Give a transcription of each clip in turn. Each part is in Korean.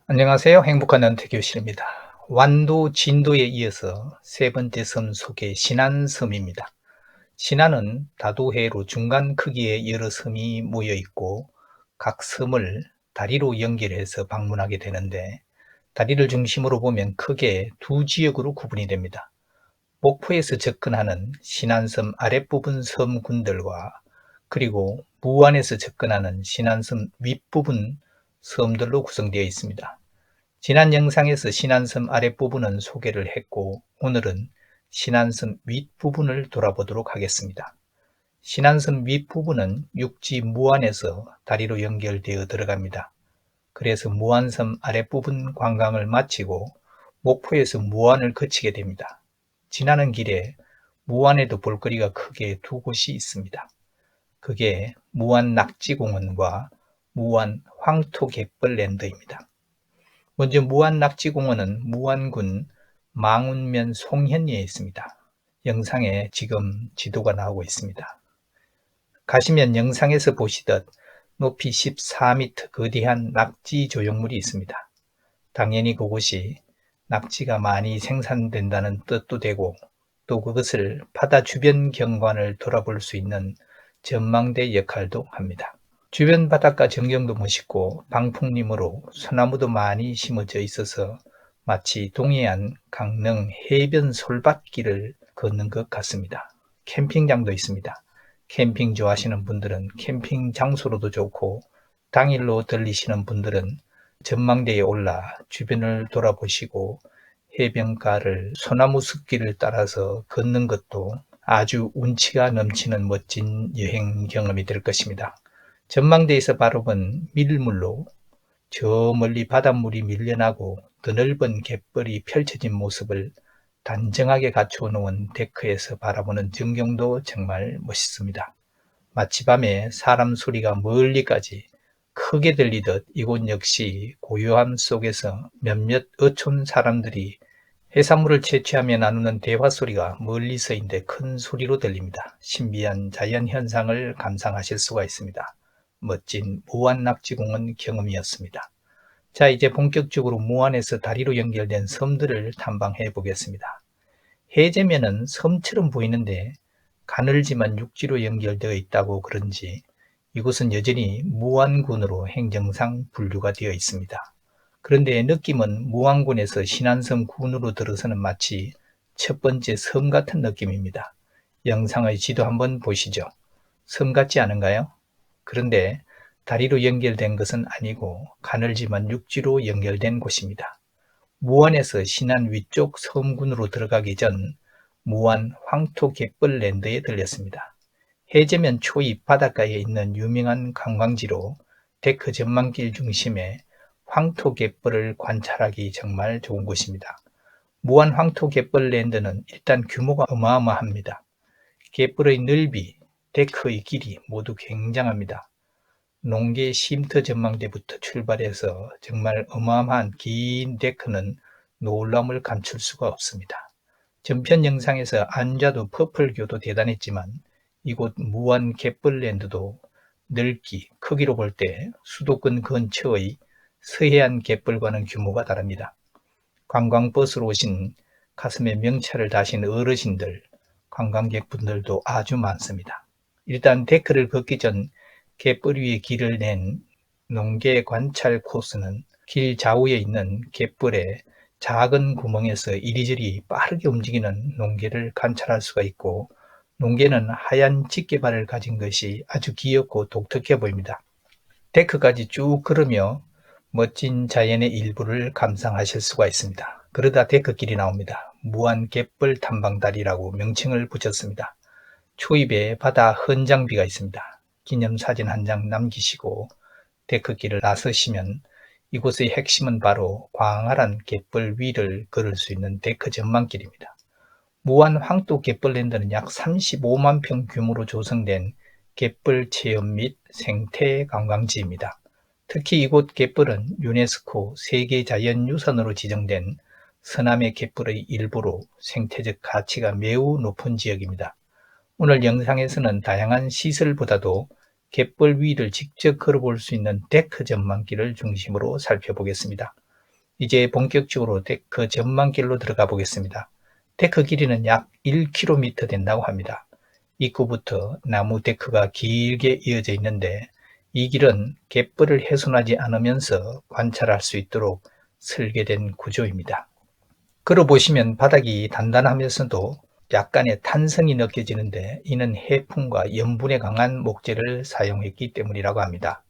안녕하세요. 행복한 은퇴교실입니다. 완도, 진도에 이어서 세 번째 섬 소개 신안섬입니다. 신안은 다도해로 중간 크기의 여러 섬이 모여 있고 각 섬을 다리로 연결해서 방문하게 되는데 다리를 중심으로 보면 크게 두 지역으로 구분이 됩니다. 목포에서 접근하는 신안섬 아랫부분 섬군들과 그리고 무안에서 접근하는 신안섬 윗부분 섬들로 구성되어 있습니다. 지난 영상에서 신안섬 아랫부분은 소개를 했고 오늘은 신안섬 윗부분을 돌아보도록 하겠습니다. 신안섬 윗부분은 육지 무안에서 다리로 연결되어 들어갑니다. 그래서 무안섬 아랫부분 관광을 마치고 목포에서 무안을 거치게 됩니다. 지나는 길에 무안에도 볼거리가 크게 두 곳이 있습니다. 그게 무안 낙지공원과 무안 황토갯벌랜드입니다. 먼저 무안낙지공원은 무안군 망운면 송현리에 있습니다. 영상에 지금 지도가 나오고 있습니다. 가시면 영상에서 보시듯 높이 14m 거대한 낙지 조형물이 있습니다. 당연히 그곳이 낙지가 많이 생산된다는 뜻도 되고 또 그것을 바다 주변 경관을 돌아볼 수 있는 전망대 역할도 합니다. 주변 바닷가 전경도 멋있고 방풍림으로 소나무도 많이 심어져 있어서 마치 동해안 강릉 해변 솔밭길을 걷는 것 같습니다. 캠핑장도 있습니다. 캠핑 좋아하시는 분들은 캠핑 장소로도 좋고 당일로 들리시는 분들은 전망대에 올라 주변을 돌아보시고 해변가를 소나무 숲길을 따라서 걷는 것도 아주 운치가 넘치는 멋진 여행 경험이 될 것입니다. 전망대에서 바라본 밀물로 저 멀리 바닷물이 밀려나고 드넓은 갯벌이 펼쳐진 모습을 단정하게 갖추어 놓은 데크에서 바라보는 전경도 정말 멋있습니다. 마치 밤에 사람 소리가 멀리까지 크게 들리듯 이곳 역시 고요함 속에서 몇몇 어촌 사람들이 해산물을 채취하며 나누는 대화 소리가 멀리서인데 큰 소리로 들립니다. 신비한 자연 현상을 감상하실 수가 있습니다. 멋진 무안낙지공원 경험이었습니다. 자, 이제 본격적으로 무안에서 다리로 연결된 섬들을 탐방해 보겠습니다. 해제면은 섬처럼 보이는데 가늘지만 육지로 연결되어 있다고 그런지 이곳은 여전히 무안군으로 행정상 분류가 되어 있습니다. 그런데 느낌은 무안군에서 신안섬 군으로 들어서는 마치 첫 번째 섬 같은 느낌입니다. 영상의 지도 한번 보시죠. 섬 같지 않은가요? 그런데 다리로 연결된 것은 아니고 가늘지만 육지로 연결된 곳입니다. 무안에서 신안 위쪽 섬군으로 들어가기 전 무안 황토갯벌랜드에 들렸습니다. 해제면 초입 바닷가에 있는 유명한 관광지로 데크 전망길 중심에 황토갯벌을 관찰하기 정말 좋은 곳입니다. 무안 황토갯벌랜드는 일단 규모가 어마어마합니다. 갯벌의 넓이, 데크의 길이 모두 굉장합니다. 농계 쉼터 전망대부터 출발해서 정말 어마어마한 긴 데크는 놀라움을 감출 수가 없습니다. 전편 영상에서 안좌도 퍼플교도 대단했지만 이곳 무안 갯벌랜드도 넓기, 크기로 볼 때 수도권 근처의 서해안 갯벌과는 규모가 다릅니다. 관광버스로 오신 가슴에 명찰을 다신 어르신들, 관광객분들도 아주 많습니다. 일단 데크를 걷기 전 갯벌 위에 길을 낸 농계 관찰 코스는 길 좌우에 있는 갯벌의 작은 구멍에서 이리저리 빠르게 움직이는 농계를 관찰할 수가 있고 농계는 하얀 집게발을 가진 것이 아주 귀엽고 독특해 보입니다. 데크까지 쭉 걸으며 멋진 자연의 일부를 감상하실 수가 있습니다. 그러다 데크길이 나옵니다. 무안 갯벌 탐방다리라고 명칭을 붙였습니다. 초입에 바다 헌장비가 있습니다. 기념사진 한 장 남기시고 데크길을 나서시면 이곳의 핵심은 바로 광활한 갯벌 위를 걸을 수 있는 데크 전망길입니다. 무안 황토갯벌랜드는 약 35만 평 규모로 조성된 갯벌 체험 및 생태 관광지입니다. 특히 이곳 갯벌은 유네스코 세계자연유산으로 지정된 서남의 갯벌의 일부로 생태적 가치가 매우 높은 지역입니다. 오늘 영상에서는 다양한 시설보다도 갯벌 위를 직접 걸어볼 수 있는 데크 전망길을 중심으로 살펴보겠습니다. 이제 본격적으로 데크 전망길로 들어가 보겠습니다. 데크 길이는 약 1km 된다고 합니다. 입구부터 나무 데크가 길게 이어져 있는데 이 길은 갯벌을 훼손하지 않으면서 관찰할 수 있도록 설계된 구조입니다. 걸어보시면 바닥이 단단하면서도 약간의 탄성이 느껴지는데 이는 해풍과 염분에 강한 목재를 사용했기 때문이라고 합니다.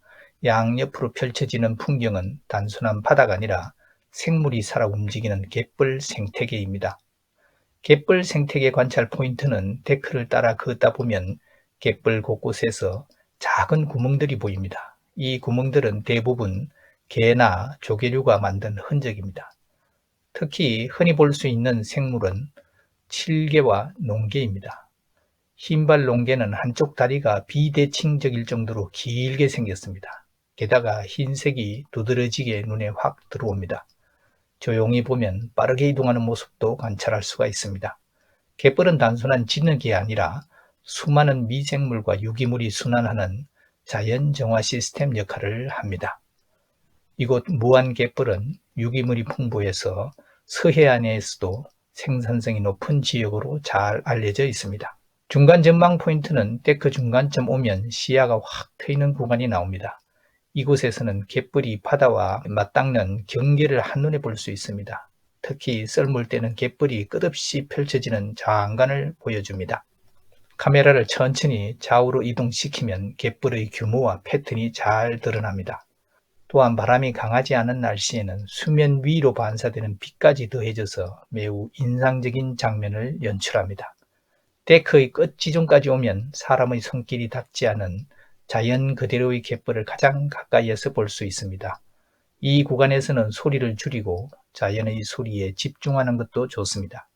양옆으로 펼쳐지는 풍경은 단순한 바다가 아니라 생물이 살아 움직이는 갯벌 생태계입니다. 갯벌 생태계 관찰 포인트는 데크를 따라 걷다 보면 갯벌 곳곳에서 작은 구멍들이 보입니다. 이 구멍들은 대부분 개나 조개류가 만든 흔적입니다. 특히 흔히 볼 수 있는 생물은 칠개와 농개입니다. 흰발 농개는 한쪽 다리가 비대칭적일 정도로 길게 생겼습니다. 게다가 흰색이 두드러지게 눈에 확 들어옵니다. 조용히 보면 빠르게 이동하는 모습도 관찰할 수가 있습니다. 갯벌은 단순한 진흙이 아니라 수많은 미생물과 유기물이 순환하는 자연 정화 시스템 역할을 합니다. 이곳 무안갯벌은 유기물이 풍부해서 서해안에서도 생산성이 높은 지역으로 잘 알려져 있습니다. 중간 전망 포인트는 데크 중간쯤 오면 시야가 확 트이는 구간이 나옵니다. 이곳에서는 갯벌이 바다와 맞닿는 경계를 한눈에 볼 수 있습니다. 특히 썰물 때는 갯벌이 끝없이 펼쳐지는 장관을 보여줍니다. 카메라를 천천히 좌우로 이동시키면 갯벌의 규모와 패턴이 잘 드러납니다. 또한 바람이 강하지 않은 날씨에는 수면 위로 반사되는 빛까지 더해져서 매우 인상적인 장면을 연출합니다. 데크의 끝 지점까지 오면 사람의 손길이 닿지 않은 자연 그대로의 갯벌을 가장 가까이에서 볼 수 있습니다. 이 구간에서는 소리를 줄이고 자연의 소리에 집중하는 것도 좋습니다.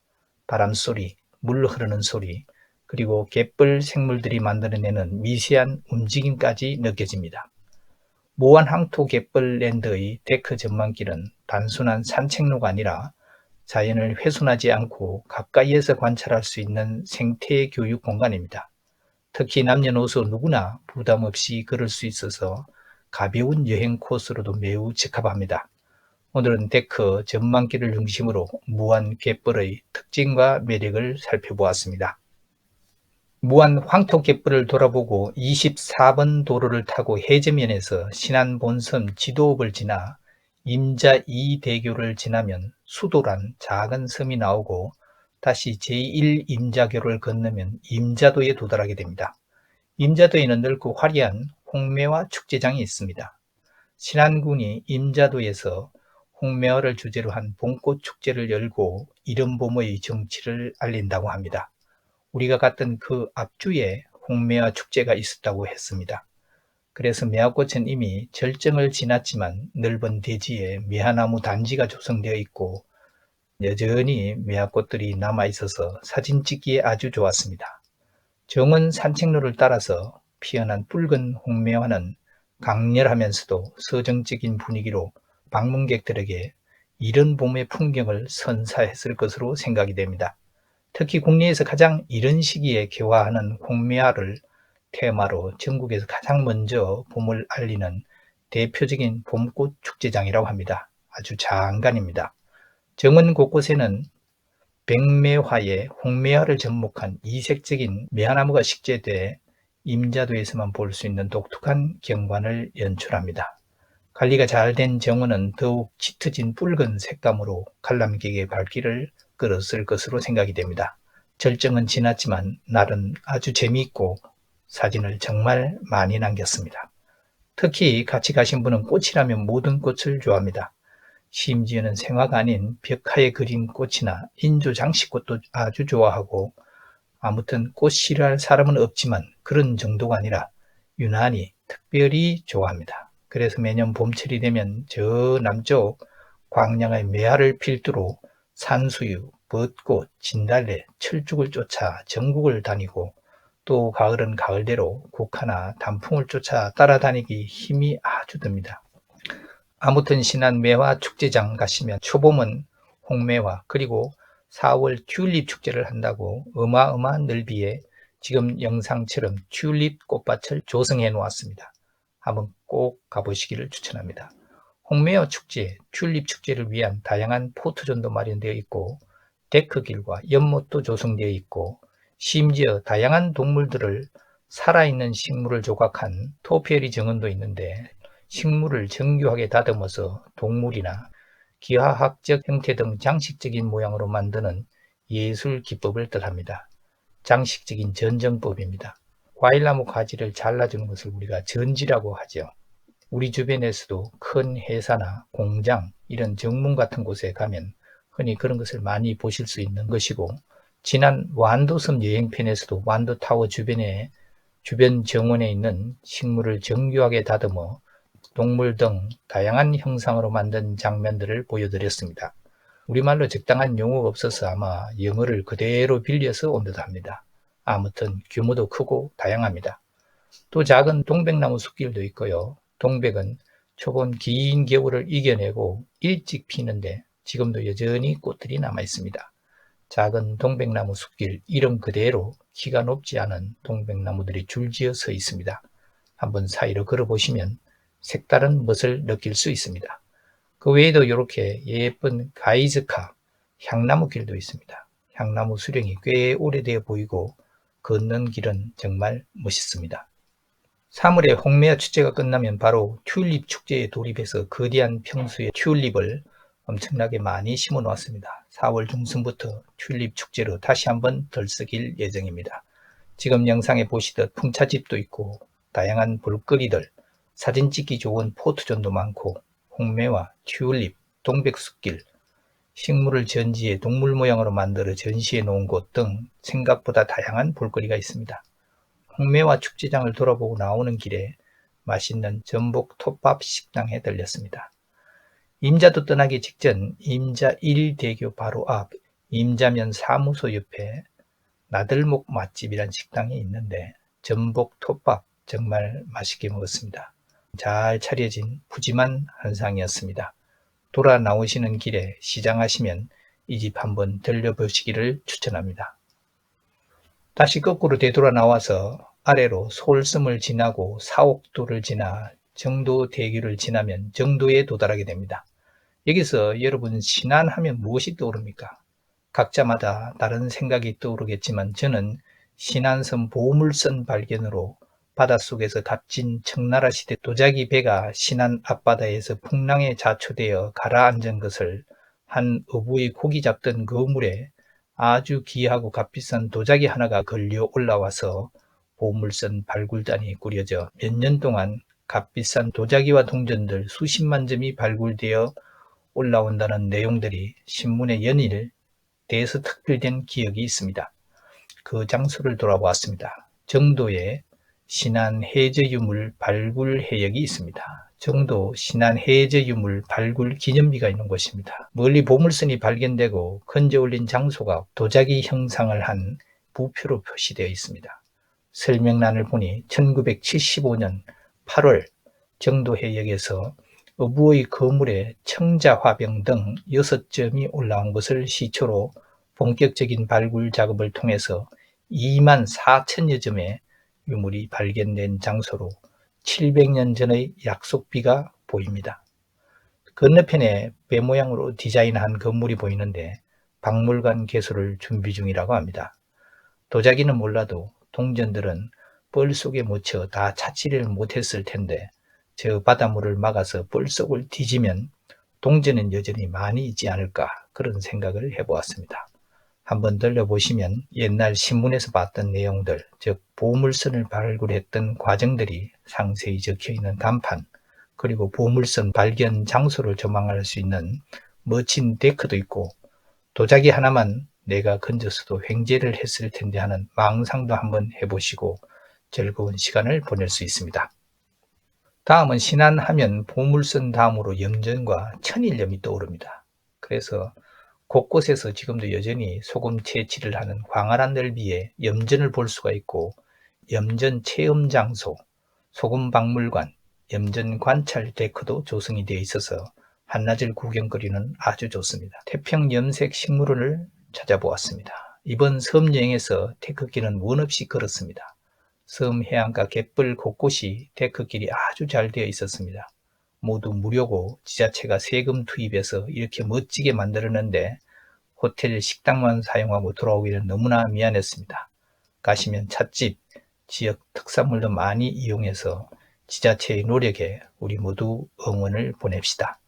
바람소리, 물 흐르는 소리, 그리고 갯벌 생물들이 만들어내는 미세한 움직임까지 느껴집니다. 무안 항토 갯벌랜드의 데크 전망길은 단순한 산책로가 아니라 자연을 훼손하지 않고 가까이에서 관찰할 수 있는 생태 교육 공간입니다. 특히 남녀노소 누구나 부담 없이 걸을 수 있어서 가벼운 여행 코스로도 매우 적합합니다. 오늘은 데크 전망길을 중심으로 무안 갯벌의 특징과 매력을 살펴보았습니다. 무안 황토 갯벌을 돌아보고 24번 도로를 타고 해저면에서 신안 본섬 지도읍을 지나 임자 2대교를 지나면 수도란 작은 섬이 나오고 다시 제1임자교를 건너면 임자도에 도달하게 됩니다. 임자도에는 넓고 화려한 홍매화 축제장이 있습니다. 신안군이 임자도에서 홍매화를 주제로 한 봄꽃 축제를 열고 이른봄의 정취를 알린다고 합니다. 우리가 갔던 그 앞주에 홍매화 축제가 있었다고 했습니다. 그래서 매화꽃은 이미 절정을 지났지만 넓은 대지에 매화나무 단지가 조성되어 있고 여전히 매화꽃들이 남아있어서 사진 찍기에 아주 좋았습니다. 정원 산책로를 따라서 피어난 붉은 홍매화는 강렬하면서도 서정적인 분위기로 방문객들에게 이른 봄의 풍경을 선사했을 것으로 생각이 됩니다. 특히 국내에서 가장 이른 시기에 개화하는 홍매화를 테마로 전국에서 가장 먼저 봄을 알리는 대표적인 봄꽃 축제장이라고 합니다. 아주 장관입니다. 정원 곳곳에는 백매화에 홍매화를 접목한 이색적인 매화나무가 식재돼 임자도에서만 볼 수 있는 독특한 경관을 연출합니다. 관리가 잘 된 정원은 더욱 짙어진 붉은 색감으로 관람객의 발길을 끌었을 것으로 생각이 됩니다. 절정은 지났지만 날은 아주 재미있고 사진을 정말 많이 남겼습니다. 특히 같이 가신 분은 꽃이라면 모든 꽃을 좋아합니다. 심지어는 생화가 아닌 벽화에 그린 꽃이나 인조 장식꽃도 아주 좋아하고 아무튼 꽃 싫어할 사람은 없지만 그런 정도가 아니라 유난히 특별히 좋아합니다. 그래서 매년 봄철이 되면 저 남쪽 광양의 매화를 필두로 산수유, 벚꽃, 진달래, 철쭉을 쫓아 전국을 다니고 또 가을은 가을대로 국화나 단풍을 쫓아 따라다니기 힘이 아주 듭니다. 아무튼 신안 매화 축제장 가시면 초봄은 홍매화 그리고 4월 튤립 축제를 한다고 어마어마한 넓이에 지금 영상처럼 튤립 꽃밭을 조성해 놓았습니다. 한번 꼭 가보시기를 추천합니다. 홍매화 축제, 튤립 축제를 위한 다양한 포토존도 마련되어 있고 데크길과 연못도 조성되어 있고 심지어 다양한 동물들을 살아있는 식물을 조각한 토피아리 정원도 있는데 식물을 정교하게 다듬어서 동물이나 기하학적 형태 등 장식적인 모양으로 만드는 예술 기법을 뜻합니다. 장식적인 전정법입니다. 과일나무 가지를 잘라주는 것을 우리가 전지라고 하죠. 우리 주변에서도 큰 회사나 공장, 이런 정문 같은 곳에 가면 흔히 그런 것을 많이 보실 수 있는 것이고, 지난 완도섬 여행편에서도 완도타워 주변 정원에 있는 식물을 정교하게 다듬어 동물 등 다양한 형상으로 만든 장면들을 보여드렸습니다. 우리말로 적당한 용어가 없어서 아마 영어를 그대로 빌려서 온 듯 합니다. 아무튼 규모도 크고 다양합니다. 또 작은 동백나무 숲길도 있고요. 동백은 초본 긴 겨울을 이겨내고 일찍 피는데 지금도 여전히 꽃들이 남아 있습니다. 작은 동백나무 숲길 이름 그대로 키가 높지 않은 동백나무들이 줄지어 서 있습니다. 한번 사이로 걸어보시면 색다른 멋을 느낄 수 있습니다. 그 외에도 이렇게 예쁜 가이즈카, 향나무 길도 있습니다. 향나무 수령이 꽤 오래되어 보이고 걷는 길은 정말 멋있습니다. 3월에 홍매화 축제가 끝나면 바로 튤립 축제에 돌입해서 거대한 평수의 튤립을 엄청나게 많이 심어 놓았습니다. 4월 중순부터 튤립 축제로 다시 한번 들썩일 예정입니다. 지금 영상에 보시듯 풍차집도 있고 다양한 볼거리들, 사진 찍기 좋은 포토존도 많고 홍매화, 튤립, 동백숲길, 식물을 전지에 동물 모양으로 만들어 전시해 놓은 곳 등 생각보다 다양한 볼거리가 있습니다. 홍매화 축제장을 돌아보고 나오는 길에 맛있는 전복 톱밥 식당에 들렸습니다. 임자도 떠나기 직전 임자 1대교 바로 앞 임자면 사무소 옆에 나들목 맛집이란 식당이 있는데 전복 톱밥 정말 맛있게 먹었습니다. 잘 차려진 푸짐한 한상이었습니다. 돌아 나오시는 길에 시장하시면 이 집 한번 들려보시기를 추천합니다. 다시 거꾸로 되돌아 나와서 아래로 솔섬을 지나고 사옥도를 지나 정도대교를 지나면 정도에 도달하게 됩니다. 여기서 여러분 신안하면 무엇이 떠오릅니까? 각자마다 다른 생각이 떠오르겠지만 저는 신안섬 보물선 발견으로 바닷속에서 값진 청나라 시대 도자기 배가 신안 앞바다에서 풍랑에 자초되어 가라앉은 것을 한 어부의 고기 잡던 그물에 아주 귀하고 값비싼 도자기 하나가 걸려 올라와서 보물선 발굴단이 꾸려져 몇 년 동안 값비싼 도자기와 동전들 수십만 점이 발굴되어 올라온다는 내용들이 신문에 연일 대서특필된 기억이 있습니다. 그 장소를 돌아보았습니다. 정도에 신안해저유물 발굴 해역이 있습니다. 정도 신안해저유물 발굴 기념비가 있는 곳입니다. 멀리 보물선이 발견되고 건져 올린 장소가 도자기 형상을 한 부표로 표시되어 있습니다. 설명란을 보니 1975년 8월 정도 해역에서 어부의 거물에 청자화병 등 6점이 올라온 것을 시초로 본격적인 발굴 작업을 통해서 2만 4천여 점의 유물이 발견된 장소로 700년 전의 약속비가 보입니다. 건너편에 배 모양으로 디자인한 건물이 보이는데 박물관 개소를 준비 중이라고 합니다. 도자기는 몰라도 동전들은 뻘 속에 묻혀 다 찾지를 못했을 텐데 저 바닷물을 막아서 뻘 속을 뒤지면 동전은 여전히 많이 있지 않을까 그런 생각을 해보았습니다. 한번 들려보시면 옛날 신문에서 봤던 내용들, 즉 보물선을 발굴했던 과정들이 상세히 적혀있는 간판, 그리고 보물선 발견 장소를 조망할 수 있는 멋진 데크도 있고 도자기 하나만 내가 건졌어도 횡재를 했을 텐데 하는 망상도 한번 해보시고 즐거운 시간을 보낼 수 있습니다. 다음은 신안하면 보물선 다음으로 염전과 천일염이 떠오릅니다. 그래서 곳곳에서 지금도 여전히 소금 채취를 하는 광활한 넓이에 염전을 볼 수가 있고 염전 체험 장소, 소금 박물관, 염전 관찰 데크도 조성이 되어 있어서 한낮을 구경거리는 아주 좋습니다. 태평 염색 식물원을 찾아보았습니다. 이번 섬 여행에서 데크길은 원 없이 걸었습니다. 섬 해안가 갯벌 곳곳이 데크길이 아주 잘 되어 있었습니다. 모두 무료고 지자체가 세금 투입해서 이렇게 멋지게 만들었는데 호텔 식당만 사용하고 돌아오기는 너무나 미안했습니다. 가시면 찻집, 지역 특산물도 많이 이용해서 지자체의 노력에 우리 모두 응원을 보냅시다.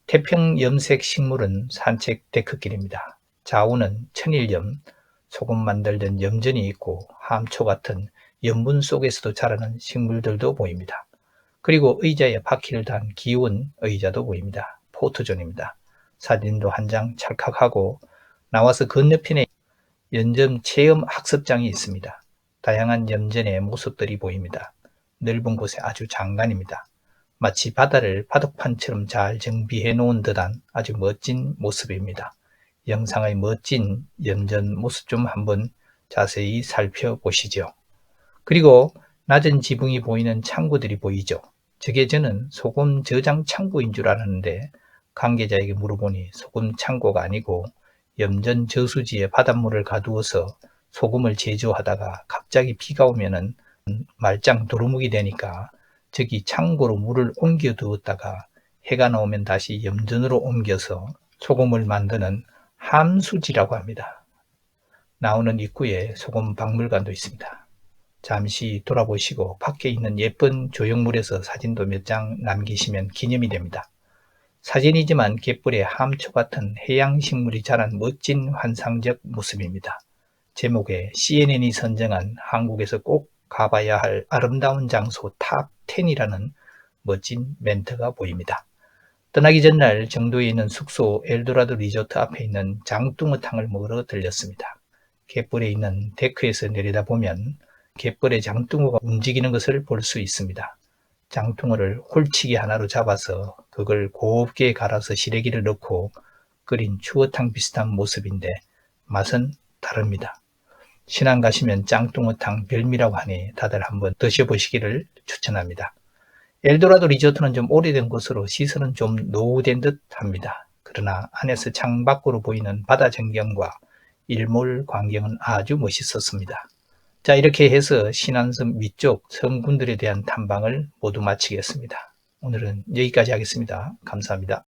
태평 염색 식물은 산책 데크길입니다. 좌우는 천일염, 소금 만들던 염전이 있고 함초 같은 염분 속에서도 자라는 식물들도 보입니다. 그리고 의자에 바퀴를 단 귀여운 의자도 보입니다. 포토존입니다. 사진도 한 장 찰칵하고 나와서 건너편에 염전 체험 학습장이 있습니다. 다양한 염전의 모습들이 보입니다. 넓은 곳에 아주 장관입니다. 마치 바다를 바둑판처럼 잘 정비해 놓은 듯한 아주 멋진 모습입니다. 영상의 멋진 염전 모습 좀 한번 자세히 살펴보시죠. 그리고 낮은 지붕이 보이는 창고들이 보이죠. 저게 저는 소금 저장 창고인 줄 알았는데 관계자에게 물어보니 소금 창고가 아니고 염전 저수지에 바닷물을 가두어서 소금을 제조하다가 갑자기 비가 오면은 말짱 도루묵이 되니까 저기 창고로 물을 옮겨 두었다가 해가 나오면 다시 염전으로 옮겨서 소금을 만드는 함수지라고 합니다. 나오는 입구에 소금 박물관도 있습니다. 잠시 돌아보시고 밖에 있는 예쁜 조형물에서 사진도 몇 장 남기시면 기념이 됩니다. 사진이지만 갯벌에 함초 같은 해양식물이 자란 멋진 환상적 모습입니다. 제목에 CNN이 선정한 한국에서 꼭 가봐야 할 아름다운 장소 탑 10이라는 멋진 멘트가 보입니다. 떠나기 전날 정도에 있는 숙소 엘도라도 리조트 앞에 있는 장뚱어탕을 먹으러 들렸습니다. 갯벌에 있는 데크에서 내려다보면 갯벌의 장뚱어가 움직이는 것을 볼 수 있습니다. 장뚱어를 홀치기 하나로 잡아서 그걸 곱게 갈아서 시래기를 넣고 끓인 추어탕 비슷한 모습인데 맛은 다릅니다. 신안 가시면 짱뚱어탕 별미라고 하니 다들 한번 드셔보시기를 추천합니다. 엘도라도 리조트는 좀 오래된 곳으로 시설은 좀 노후된 듯 합니다. 그러나 안에서 창밖으로 보이는 바다 전경과 일몰 광경은 아주 멋있었습니다. 자, 이렇게 해서 신안섬 위쪽 섬군들에 대한 탐방을 모두 마치겠습니다. 오늘은 여기까지 하겠습니다. 감사합니다.